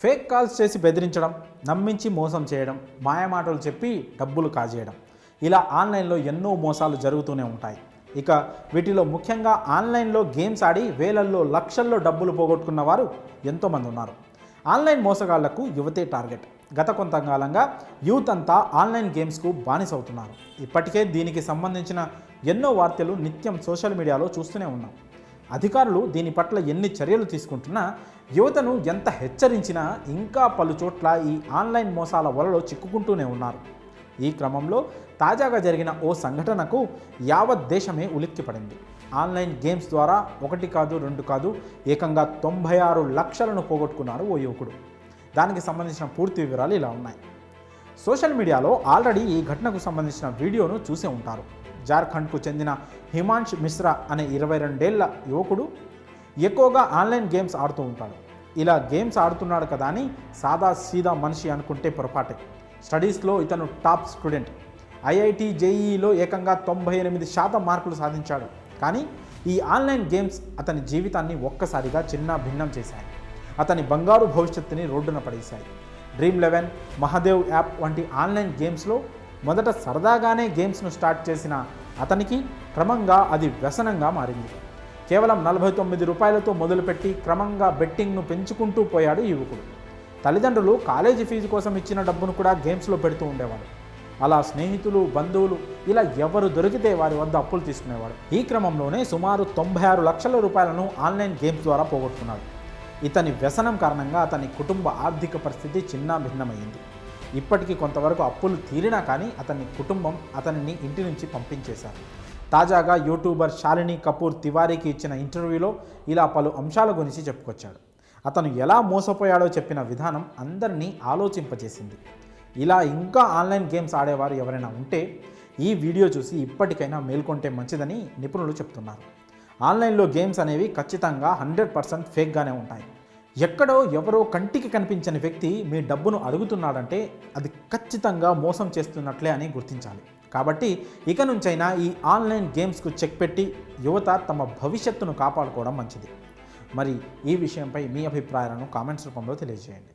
Fake calls చేసి బెదిరించడం, నమ్మించి మోసం చేయడం, మాయమాటలు చెప్పి డబ్బులు కాజేయడం, ఇలా ఆన్లైన్లో ఎన్నో మోసాలు జరుగుతూనే ఉంటాయి. ఇక వీటిలో ముఖ్యంగా ఆన్లైన్లో గేమ్స్ ఆడి వేలల్లో లక్షల్లో డబ్బులు పోగొట్టుకున్న వారు ఎంతోమంది ఉన్నారు. ఆన్లైన్ మోసగాళ్లకు యువతే టార్గెట్. గత కొంతకాలంగా యూత్ అంతా ఆన్లైన్ గేమ్స్కు బానిసవుతున్నారు. ఇప్పటికే దీనికి సంబంధించిన ఎన్నో వార్తలు నిత్యం సోషల్ మీడియాలో చూస్తూనే ఉన్నాం. అధికారులు దీని పట్ల ఎన్ని చర్యలు తీసుకుంటున్నా, యువతను ఎంత హెచ్చరించినా ఇంకా పలు చోట్ల ఈ ఆన్లైన్ మోసాల వలలో చిక్కుకుంటూనే ఉన్నారు. ఈ క్రమంలో తాజాగా జరిగిన ఓ సంఘటనకు యావత్ దేశమే ఉలిక్కిపడింది. ఆన్లైన్ గేమ్స్ ద్వారా ఒకటి కాదు, రెండు కాదు, ఏకంగా 96 లక్షలను పోగొట్టుకున్నారు ఓ యువకుడు. దానికి సంబంధించిన పూర్తి వివరాలు ఇలా ఉన్నాయి. సోషల్ మీడియాలో ఆల్రెడీ ఈ ఘటనకు సంబంధించిన వీడియోను చూసే ఉంటారు. జార్ఖండ్కు చెందిన హిమాంష్ మిశ్రా అనే 22 ఏళ్ల యువకుడు ఎక్కువగా ఆన్లైన్ గేమ్స్ ఆడుతూ ఉంటాడు. ఇలా గేమ్స్ ఆడుతున్నాడు కదా అని సాదా సీదా మనిషి అనుకుంటే పొరపాటే. స్టడీస్లో ఇతను టాప్ స్టూడెంట్. ఐఐటి జేఈఈలో ఏకంగా 98% మార్కులు సాధించాడు. కానీ ఈ ఆన్లైన్ గేమ్స్ అతని జీవితాన్ని ఒక్కసారిగా చిన్న భిన్నం చేశాయి. అతని బంగారు భవిష్యత్తుని రోడ్డున పడేశాయి. Dream11, మహాదేవ్ యాప్ వంటి ఆన్లైన్ గేమ్స్లో మొదట సరదాగానే గేమ్స్ను స్టార్ట్ చేసిన అతనికి క్రమంగా అది వ్యసనంగా మారింది. కేవలం 49 రూపాయలతో మొదలుపెట్టి క్రమంగా బెట్టింగ్ను పెంచుకుంటూ పోయాడు ఈ యువకుడు. తల్లిదండ్రులు కాలేజీ ఫీజు కోసం ఇచ్చిన డబ్బును కూడా గేమ్స్లో పెడుతూ ఉండేవాడు. అలా స్నేహితులు, బంధువులు ఇలా ఎవరు దొరికితే వారి వద్ద అప్పులు తీసుకునేవాడు. ఈ క్రమంలోనే సుమారు 96 లక్షల రూపాయలను ఆన్లైన్ గేమ్స్ ద్వారా పోగొట్టుకున్నాడు. ఇతని వ్యసనం కారణంగా అతని కుటుంబ ఆర్థిక పరిస్థితి చిన్న భిన్నమైంది. ఇప్పటికీ కొంతవరకు అప్పులు తీరినా కానీ అతని కుటుంబం అతనిని ఇంటి నుంచి పంపించేశారు. తాజాగా యూట్యూబర్ శాలిని కపూర్ తివారీకి ఇచ్చిన ఇంటర్వ్యూలో ఇలా పలు అంశాల గురించి చెప్పుకొచ్చాడు. అతను ఎలా మోసపోయాడో చెప్పిన విధానం అందరినీ ఆలోచింపజేసింది. ఇలా ఇంకా ఆన్లైన్ గేమ్స్ ఆడేవారు ఎవరైనా ఉంటే ఈ వీడియో చూసి ఇప్పటికైనా మేల్కొంటే మంచిదని నిపుణులు చెప్తున్నారు. ఆన్లైన్లో గేమ్స్ అనేవి ఖచ్చితంగా 100% ఫేక్గానే ఉంటాయి. ఎక్కడో ఎవరో కంటికి కనిపించని వ్యక్తి మీ డబ్బును అడుగుతున్నాడంటే అది ఖచ్చితంగా మోసం చేస్తున్నట్లే అని గుర్తించాలి. కాబట్టి ఇక నుంచైనా ఈ ఆన్లైన్ గేమ్స్కు చెక్ పెట్టి యువత తమ భవిష్యత్తును కాపాడుకోవడం మంచిది. మరి ఈ విషయంపై మీ అభిప్రాయాలను కామెంట్స్ రూపంలో తెలియజేయండి.